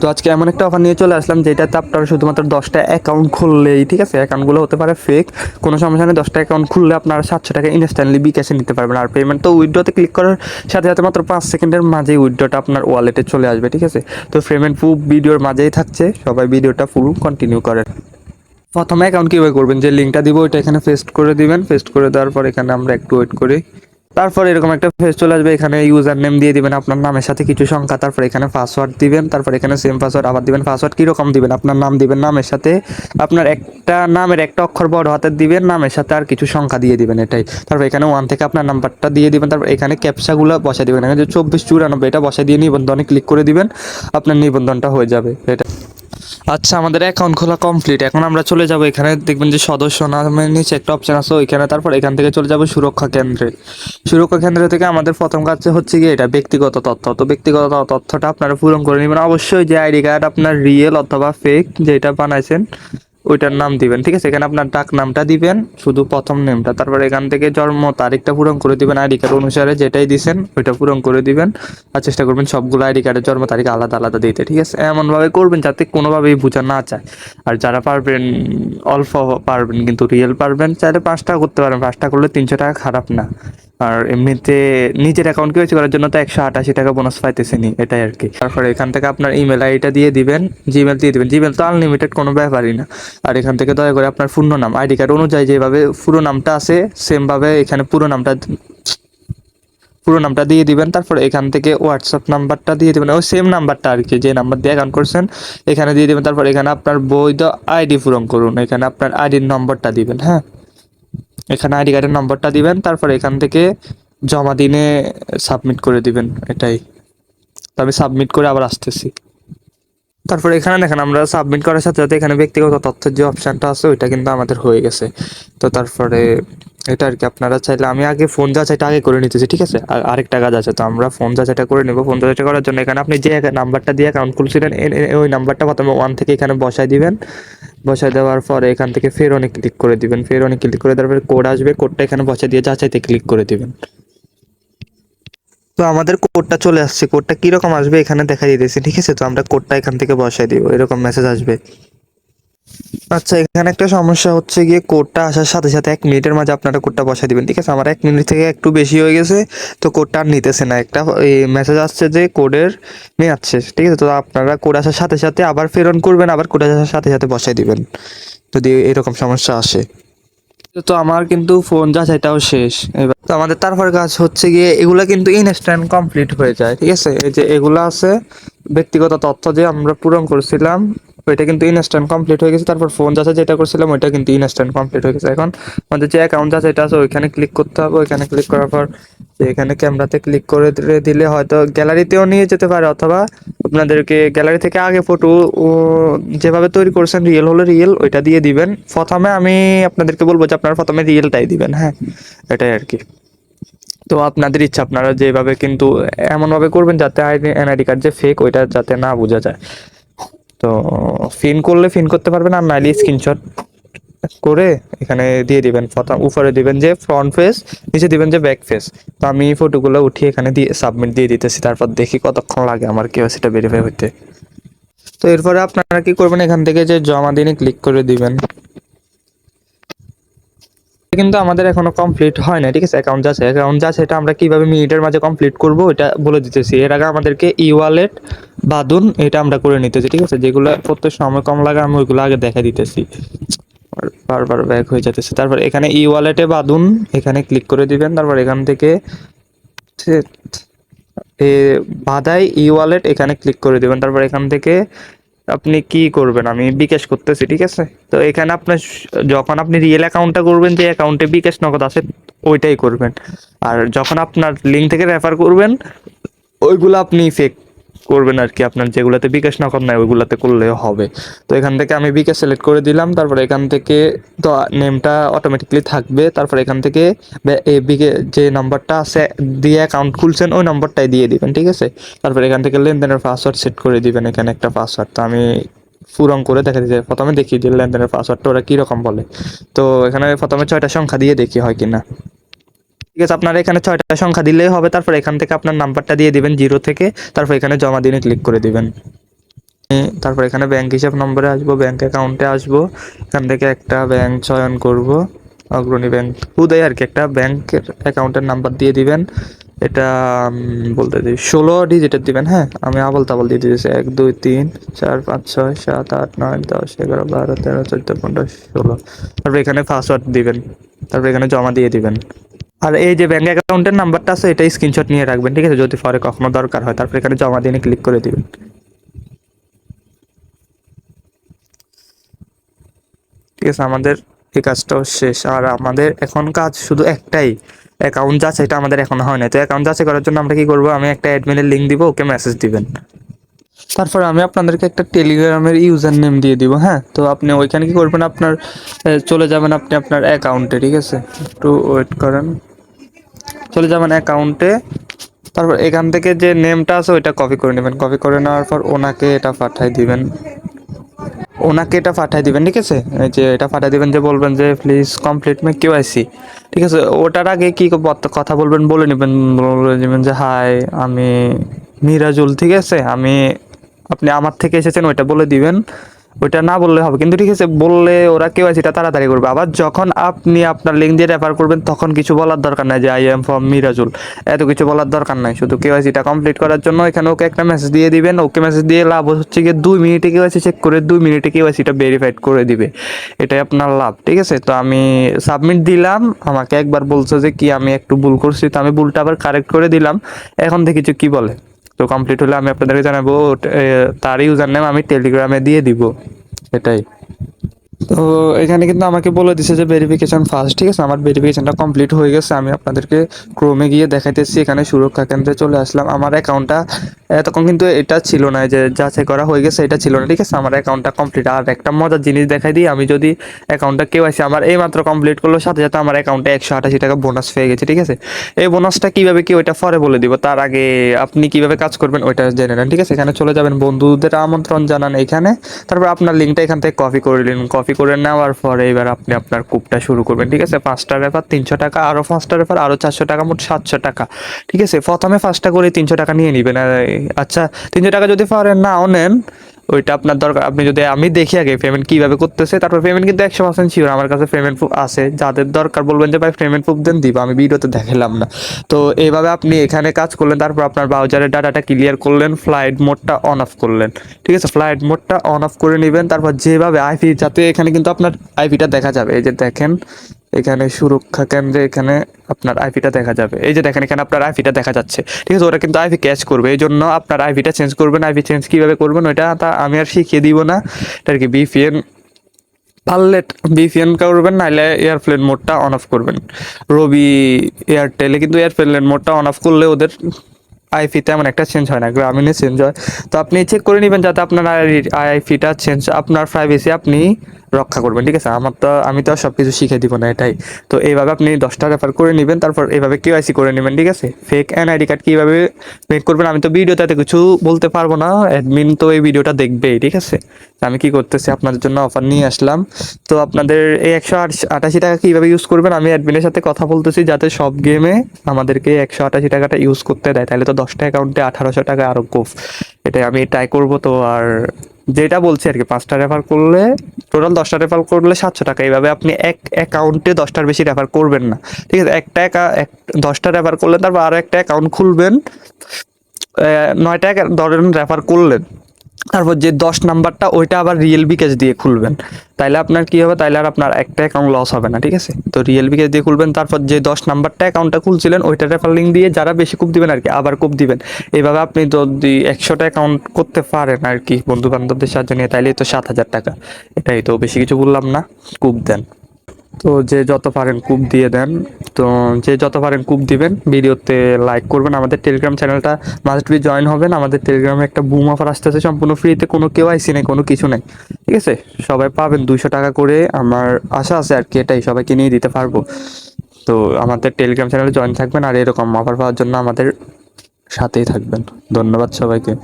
তো আজকে এমন একটা অফার নিয়ে চলে আসলাম যেটাতে আপনারা শুধুমাত্র 10টা অ্যাকাউন্ট খুললেই, ঠিক আছে, অ্যাকাউন্টগুলো হতে পারে ফেক, কোনো সমস্যা নেই। 10টা অ্যাকাউন্ট খুললে আপনারা 700 টাকা ইনস্ট্যান্টলি বিকাশে নিতে পারবেন। আর পেমেন্ট তো উইথড্রতে ক্লিক করার সাথে সাথে মাত্র 5 সেকেন্ডের মাঝেই উইথড্রটা আপনার ওয়ালেটে চলে আসবে, ঠিক আছে। তো পেমেন্ট প্রুফ ভিডিওর মাঝেই থাকছে, সবাই ভিডিওটা ফুল কন্টিনিউ করেন। প্রথমে অ্যাকাউন্ট কীভাবে করবেন, যে লিঙ্কটা দিব ওইটা এখানে পেস্ট করে দিবেন। পেস্ট করে দেওয়ার পর এখানে আমরা একটু ওয়েট করি। তারপর এরকম একটা পেজ চলে আসবে, এখানে ইউজার নেম দিয়ে দিবেন আপনার নামের সাথে কিছু সংখ্যা, তারপর এখানে পাসওয়ার্ড দিবেন, তারপর এখানে সেম পাসওয়ার্ড আবার দিবেন। পাসওয়ার্ড কীরকম দিবেন, আপনার নাম দিবেন, নামের সাথে আপনার একটা নামের একটা অক্ষর বড় হাতের দিবেন, নামের সাথে আর কিছু সংখ্যা দিয়ে দিবেন, এটাই। তারপর এখানে 1 থেকে আপনার নাম্বারটা দিয়ে দিবেন, তারপর এখানে ক্যাপচাগুলো বসাই দিবেন, এখানে যে 2494 এটা বসাই দিয়ে নিবন্ধনে ক্লিক করে দিবেন, আপনার নিবন্ধনটা হয়ে যাবে, এটা। আচ্ছা, আমাদের অ্যাকাউন্ট খোলা কমপ্লিট। এখন আমরা চলে যাব, এখানে দেখবেন যে সদস্য নামের নিচে একটা অপশন আছে ওইখানে, তারপর এখান থেকে চলে যাব সুরক্ষা কেন্দ্রে। সুরক্ষা কেন্দ্র থেকে আমাদের প্রথম কাজ হচ্ছে কি, এটা ব্যক্তিগত তথ্য। তো ব্যক্তিগত তথ্যটা আপনারা পূরণ করে নেবেন। অবশ্যই যে আইডি কার্ড আপনার রিয়েল অথবা ফেক যেটা বানাইছেন ওইটার নাম দিবেন, ঠিক আছে। এখানে আপনার ডাক নামটা দিবেন, শুধু প্রথম নেমটা, তারপর এখান থেকে জন্ম তারিখটা পূরণ করে দিবেন, আইডি কার্ড অনুসারে যেটাই দিছেন ওইটা পূরণ করে দিবেন। আর চেষ্টা করবেন সবগুলো আইডি কার্ডের জন্ম তারিখ আলাদা আলাদা দিতে, ঠিক আছে। এমনভাবে করবেন যাতে কোনোভাবেই বোঝা না যায়। আর যারা পারবেন, অল্প পারবেন কিন্তু রিয়েল পারবেন, চাইলে 5টা করতে পারেন, 5টা করলে 300 টাকা খারাপ না। আর এমনিতে নিজের অ্যাকাউন্ট কেওয়াইসি করার জন্য তো 188 টাকা বোনাস পাইতেছেনি, এটাই আর কি। তারপরে এখান থেকে আপনার ইমেল আইডিটা দিয়ে দিবেন, জিমেল দিয়ে দিবেন। জিমেল তো আনলিমিটেড, কোনো ব্যাপারই না। আর এখান থেকে দয়া করে আপনার পূর্ণ নাম, আইডি কার্ড অনুযায়ী যেভাবে পুরো নামটা আছে সেমভাবে এখানে পুরো নামটা দিয়ে দিবেন। তারপর এখান থেকে হোয়াটসঅ্যাপ নাম্বারটা দিয়ে দিবেন, ওই সেম নাম্বারটা আর কি, যে নাম্বার দিয়ে অ্যাকাউন্ট করছেন এখানে দিয়ে দিবেন। তারপর এখানে আপনার বৈধ আইডি পূরণ করুন, এখানে আপনার আইডির নম্বরটা দিবেন, হ্যাঁ, এখানে আইডি কার্ডের নম্বরটা দিবেন। তারপর এখান থেকে জমা দিনে সাবমিট করে দিবেন, এটাই। তবে সাবমিট করে আবার আসতেছি। তারপর এখানে দেখেন আমরা সাবমিট করার সাথে সাথে এখানে ব্যক্তিগত তথ্যের যে অপশানটা আছে ওইটা কিন্তু আমাদের হয়ে গেছে। তো তারপরে এটা আর কি, আপনারা চাইলে, আমি আগে ফোন যাচাইটা আগে করে নিতেছি, ঠিক আছে। আর আরেকটা কাজ আছে, তো আমরা ফোন যাচাইটা করে নেব। ফোন যাচাইটা করার জন্য এখানে আপনি যে নাম্বারটা দিয়ে অ্যাকাউন্ট খুলছিলেন ওই নাম্বারটা প্রথমে 1 থেকে এখানে বসাই দিবেন। বসাই দেওয়ার পরে এখান থেকে ফেরোনে ক্লিক করে দিবেন। ফেরোনে ক্লিক করে দেওয়ার পরে কোড আসবে, কোডটা এখানে বসাই দিয়ে যাচাইতে ক্লিক করে দিবেন। তো আমাদের কোডটা চলে আসছে। কোডটা কিরকম আসবে এখানে দেখা দিতেছে, ঠিক আছে। তো আমরা কোডটা এখান থেকে বসাই দিব, এরকম মেসেজ আসবে। আচ্ছা, এখানে একটা সমস্যা হচ্ছে গিয়ে, কোডটা আসার সাথে সাথে 1 মিনিটের মাঝে আপনারা কোডটা বসাই দিবেন, ঠিক আছে। আমার 1 মিনিট থেকে একটু বেশি হয়ে গেছে, তো কোডটা আর নিতেছে না। একটা মেসেজ আসছে যে কোডের মেয়াদ শেষ, ঠিক আছে। তো আপনারা কোড আসার সাথে সাথে আবার প্রেরণ করবেন, আবার কোড আসার সাথে সাথে বসাই দিবেন যদি এরকম সমস্যা আসে। তো আমার কিন্তু ফোন যাচাইটাও শেষ। এবার তো আমাদের তারপর কাজ হচ্ছে গিয়ে, এগুলা কিন্তু ইনস্ট্যান্ট কমপ্লিট হয়ে যায়, ঠিক আছে। এই যে এগুলা আছে ব্যক্তিগত তথ্য যে আমরা পূরণ করছিলাম ওইটা কিন্তু ইনস্ট্যান্ট কমপ্লিট হয়ে গেছে। তারপর ফোন যাচাই যেটা করছিলাম ওইটা কিন্তু ইনস্ট্যান্ট কমপ্লিট হয়ে গেছে। এখন আমাদের যে অ্যাকাউন্ট যাচাইটা আছে ওইখানে ক্লিক করতে হবে। ওইখানে ক্লিক করার পর এখানে ক্যামেরাতে ক্লিক করে দিলে হয়তো গ্যালারিতেও নিয়ে যেতে পারে, অথবা আপনাদেরকে গ্যালারি থেকে আগে ফটো যেভাবে তৈরি করছেন রিয়েল হলে রিয়েল ওইটা দিয়ে দিবেন। প্রথমে আমি আপনাদেরকে বলবো যে আপনারা প্রথমে রিয়েলটাই দিবেন, হ্যাঁ, এটাই আর কি। তো আপনাদের ইচ্ছা, আপনারা যেভাবে কিন্তু এমনভাবে করবেন যাতে এনআইডি কার্ড যে ফেক ওইটা যাতে না বোঝা যায়। তো ফিন করলে ফিন করতে পারবেন, আর নাইলে স্ক্রিনশট করে এখানে দিয়ে দিবেন। প্রথম উপরে দিবেন যে ফ্রন্ট ফেস, নিচে দিবেন যে ব্যাক ফেস। তো আমি ফটোগুলো উঠিয়ে এখানে দিয়ে সাবমিট দিয়ে দিতেছি। তারপর দেখি কতক্ষণ লাগে আমার কেওয়াইসিটা ভেরিফাই হতে। তো এরপরে আপনারা কি করবেন, এখান থেকে যে জমা দিনে ক্লিক করে দিবেন। কিন্তু আমাদের এখনো কমপ্লিট হয় না, ঠিক আছে। অ্যাকাউন্ট যাচাই এটা আমরা কিভাবে মিনিটের মাঝে কমপ্লিট করব এটা বলে দিতেছি। এর আগে আমাদেরকে ই ওয়ালেট বাদুন এটা আমরা করে নিতেছি, ঠিক আছে। যেগুলো করতে সময় কম লাগে আমি ওইগুলো আগে দেখা দিতেছি, বারবার ব্যাক হয়ে যেতেছে। তারপর এখানে ই ওয়ালেটে বাদুন এখানে ক্লিক করে দিবেন। তারপর এখান থেকে বাদাই ই ওয়ালেট এখানে ক্লিক করে দিবেন। তারপর এখান থেকে আপনি কি করবেন, আমি বিকাশ করতেছি, ঠিক আছে। তো এখানে আপনার যখন আপনি রিয়েল অ্যাকাউন্টটা করবেন, যে অ্যাকাউন্টে বিকাশ নগদ আছে ওইটাই করবেন। আর যখন আপনার লিঙ্ক থেকে রেফার করবেন ওইগুলো আপনি ফেক করবেন আর কি, আপনার যেগুলোতে বিকাশ নগদ নাই ওইগুলোতে করলেও হবে। তো এখান থেকে আমি বিকাশ সিলেক্ট করে দিলাম। তারপর এখান থেকে তো নেমটা অটোমেটিকলি থাকবে। তারপর এখান থেকে যে নাম্বারটা আছে দিয়ে অ্যাকাউন্ট খুলছেন ওই নাম্বারটাই দিয়ে দিবেন, ঠিক আছে। তারপর এখান থেকে লেনদেনের পাসওয়ার্ড সেট করে দিবেন, এখানে একটা পাসওয়ার্ড। তো আমি পূরণ করে দেখা দিতে প্রথমে দেখি যে লেনদেনের পাসওয়ার্ডটা ওরা কীরকম বলে। তো এখানে প্রথমে 6টা সংখ্যা দিয়ে দেখি হয় কিনা, ঠিক আছে। আপনারা এখানে 6টা সংখ্যা দিলেই হবে। তারপর এখান থেকে আপনার নাম্বারটা দিয়ে দিবেন 0 থেকে, তারপর এখানে জমা দিনে ক্লিক করে দিবেন। তারপর এখানে ব্যাংক হিসাব নম্বরে আসবো, ব্যাংক অ্যাকাউন্টে আসবো, এখান থেকে একটা ব্যাংক চয়ন করব, অগ্রণী ব্যাংক হুদাই আর কি, একটা ব্যাংকের অ্যাকাউন্টের নাম্বার দিয়ে দিবেন। এটা বলতে দিই 16 ডিজিটের দিবেন। হ্যাঁ, আমি আবল তাবল দিয়ে দিয়েছি, 1 2 3 4 5 6 7 8 9 10 11 12 13 14 15 16। তারপর এখানে পাসওয়ার্ড দিবেন, তারপর এখানে জমা দিয়ে দিবেন। আর এই যে ব্যাংক অ্যাকাউন্টের নাম্বারটা আছে এটা স্ক্রিনশট নিয়ে রাখবেন, ঠিক আছে, যদি পরে কখনো দরকার হয়। তারপর এখানে জমা দিয়ে ক্লিক করে দিবেন। ঠিক আছে, আমাদের এই কাজটাও শেষ। আর আমাদের এখন কাজ শুধু একটাই, অ্যাকাউন্ট যাচাই, এটা আমাদের এখন হয় না। তো অ্যাকাউন্ট যাচাই করার জন্য আমরা কি করবো, আমি একটা অ্যাডমিনের লিঙ্ক দিব, ওকে মেসেজ দিবেন। তারপর আমি আপনাদেরকে একটা টেলিগ্রামের ইউজার নেম দিয়ে দিব। হ্যাঁ, তো আপনি ওইখানে কি করবেন, আপনার চলে যাবেন আপনি আপনার অ্যাকাউন্টে, ঠিক আছে, একটু ওয়েট করেন, চলে যাবেন অ্যাকাউন্টে। তারপর এখান থেকে যে নেমটা আছে ওইটা কপি করে নেবেন, কপি করে নেওয়ার পর ওনাকে এটা পাঠাই দিবেন, ওনাকে এটা পাঠাই দিবেন, ঠিক আছে, এই যে এটা পাঠাই দিবেন, যে বলবেন যে প্লিজ কমপ্লিট মে কেওয়াইসি, ঠিক আছে। ওটার আগে কি কথা বলবেন বলে নেবেন, বলে নেবেন যে হাই আমি মিরাজুল, ঠিক আছে, আপনি আমার থেকে এসেছেন ওইটা বলে দিবেন। ওইটা না বললে হবে কিন্তু, ঠিক আছে, বললে ওরা কেওয়াইসিটা তাড়াতাড়ি করবে। আবার যখন আপনি আপনার লিঙ্ক দিয়ে রেফার করবেন তখন কিছু বলার দরকার নাই যে আই এম ফ্রম মিরাজুল, এত কিছু বলার দরকার নাই। শুধু কেওয়াইসিটা কমপ্লিট করার জন্য এখানে ওকে একটা মেসেজ দিয়ে দিবেন। ওকে মেসেজ দিয়ে লাভ হচ্ছে গিয়ে 2 মিনিটে কেওয়াইসি চেক করে 2 মিনিটে কেওয়াইসিটা ভেরিফাইড করে দিবে, এটাই আপনার লাভ, ঠিক আছে। তো আমি সাবমিট দিলাম, আমাকে একবার বলছে যে কি আমি একটু ভুল করছি, তো আমি ভুলটা আবার কারেক্ট করে দিলাম। এখন দেখি যে কি বলে। তো কমপ্লিট হলে আমি আপনাদেরকে জানাবো, তার ইউজার নেম আমি টেলিগ্রামে দিয়ে দিব, এটাই। তো এখানে কিন্তু আমাকে বলে দিছে যে ভেরিফিকেশন ফার্স্ট, ঠিক আছে, আমার ভেরিফিকেশনটা কমপ্লিট হয়ে গেছে। আমি আপনাদেরকে ক্রোমে গিয়ে দেখাইতেছি, এখানে সুরক্ষা কেন্দ্রে চলে আসলাম। আমার অ্যাকাউন্টটা এতক্ষণ কিন্তু এটা ছিল না, যে যাচাই করা হয়ে গেছে এটা ছিল না, ঠিক আছে, আমার অ্যাকাউন্টটা কমপ্লিট। আর একটা মজার জিনিস দেখাই দিই, আমি যদি অ্যাকাউন্টটা কেওয়াইসি আমার এই মাত্র কমপ্লিট করলো, সাথে সাথে আমার অ্যাকাউন্টে 188 টাকা বোনাস পেয়ে গেছে, ঠিক আছে। এই বোনাসটা কীভাবে কি ওইটা পরে বলে দিব, তার আগে আপনি কিভাবে কাজ করবেন ওইটা জেনে নেন, ঠিক আছে। এখানে চলে যাবেন, বন্ধুদের আমন্ত্রণ জানান এখানে, তারপর আপনার লিঙ্কটা এখান থেকে কপি করে নিন। কপি করে নেওয়ার পরে এবার আপনি আপনার কূপটা শুরু করবেন, ঠিক আছে। 5টা রেফার 300 টাকা, আরও 5টা রেফার আরও 400 টাকা, মোট 700 টাকা, ঠিক আছে। প্রথমে 5টা করে 300 টাকা নিয়ে নেবেন। আচ্ছা, 300 টাকা যদি পারেন নাও নেন, ওইটা আপনার দরকার। আপনি যদি, আমি দেখি আগে পেমেন্ট কীভাবে করতেছে, তারপর পেমেন্ট কিন্তু 100% শিওর, আমার কাছে পেমেন্ট প্রুফ আছে। যাদের দরকার বলবেন যে ভাই পেমেন্ট প্রুফ দেন, দিব, আমি ভিডিওতে দেখালাম না। তো এইভাবে আপনি এখানে কাজ করলেন, তারপর আপনার ব্রাউজারের ডাটাটা ক্লিয়ার করলেন, ফ্লাইট মোডটা অন অফ করলেন, ঠিক আছে, ফ্লাইট মোডটা অন অফ করে নেবেন। তারপর যেভাবে আইপি, যাতে এখানে কিন্তু আপনার আইপিটা দেখা যাবে, এই যে দেখেন এখানে সুরক্ষা কেন্দ্রে এখানে আপনার আইপিটা দেখা যাবে, এই যে দেখেন এখানে আপনার আইপিটা দেখা যাচ্ছে, ঠিক আছে। ওরা কিন্তু আইপি ক্যাচ করবে, এই জন্য আপনার আইপিটা চেঞ্জ করবেন। আইপি চেঞ্জ কীভাবে করবেন ওইটা আমি আর শিখিয়ে দিব না, এটা আর কি। পারলে বিপিএন করবেন, নাহলে এয়ারপ্লেন মোডটা অন অফ করবেন। রবি এয়ারটেলে কিন্তু এয়ারপ্লেন মোডটা অন অফ করলে ওদের আইপি তেমন একটা চেঞ্জ হয় না, গ্রামীণে চেঞ্জ হয়। তো আপনি চেক করে নেবেন যাতে আপনার আইপিটা চেঞ্জ, আপনার প্রাইভেসি আপনি রক্ষা করবেন, ঠিক আছে। আমি তো সব কিছু শিখে দিব না, এটাই। তো এইভাবে আপনি 10টা রেফার করে নেবেন, তারপর এইভাবে কেওয়াইসি করে নেবেন, ঠিক আছে। ফেক এনআইডি কার্ড কীভাবে মেক করবেন আমি তো ভিডিওতে কিছু বলতে পারবো না, অ্যাডমিন তো এই ভিডিওটা দেখবেই, ঠিক আছে। আমি কি করতেছি, আপনাদের জন্য অফার নিয়ে আসলাম। তো আপনাদের এই 188 টাকা কীভাবে ইউজ করবেন, আমি অ্যাডমিনের সাথে কথা বলতেছি যাতে সব গেমে আমাদেরকে 188 টাকাটা ইউজ করতে দেয়, তাহলে তো 10টা অ্যাকাউন্টে 1800 টাকা আরও কোফ, এটাই আমি ট্রাই করবো। তো আর যেটা বলছি আর কি, 5টা রেফার করলে, টোটাল 10টা রেফার করলে 700 টাকা। এইভাবে আপনি এক অ্যাকাউন্টে 10টার বেশি রেফার করবেন না, ঠিক আছে। 10টা রেফার করলেন, তারপর আরও একটা অ্যাকাউন্ট খুলবেন, 9টা ধরেন রেফার করলেন, তারপর যে 10 নাম্বারটা ওইটা আবার রিয়েল বিকাশ দিয়ে খুলবেন। তাইলে আপনার কি হবে, তাইলে আর আপনার একটা অ্যাকাউন্ট লস হবে না, ঠিক আছে। তো রিয়েল বিকাশ দিয়ে খুলবেন, তারপর যে 10 নাম্বারটা অ্যাকাউন্টটা খুলছিলেন ওইটা রেফার লিঙ্ক দিয়ে যারা বেশি কূপ দিবেন আর কি, আবার কূপ দিবেন। এইভাবে আপনি যদি 100টা অ্যাকাউন্ট করতে পারেন আর কি বন্ধু বান্ধবদের সাহায্য নিয়ে, তাইলেই তো 7,000 টাকা। এটাই তো, বেশি কিছু বললাম না, কূপ দেন। তো যে যত পারেন কূপ দিয়ে দেন। তো যে যত পারেন কূপ দিবেন, ভিডিওতে লাইক করবেন, আমাদের টেলিগ্রাম চ্যানেলটা মাস্ট বি জয়েন হবেন। আমাদের টেলিগ্রামে একটা বুম অফার আসতেছে, সম্পূর্ণ ফ্রিতে, কোনো কেওয়াইসি নেই, কোনো কিছু নেই, ঠিক আছে। সবাই পাবেন 200 টাকা করে, আমার আশা আছে আর কি, এটাই, সবাইকে নিয়ে দিতে পারবো। তো আমাদের টেলিগ্রাম চ্যানেলে জয়েন থাকবেন, আর এরকম অফার পাওয়ার জন্য আমাদের সাথেই থাকবেন। ধন্যবাদ সবাইকে।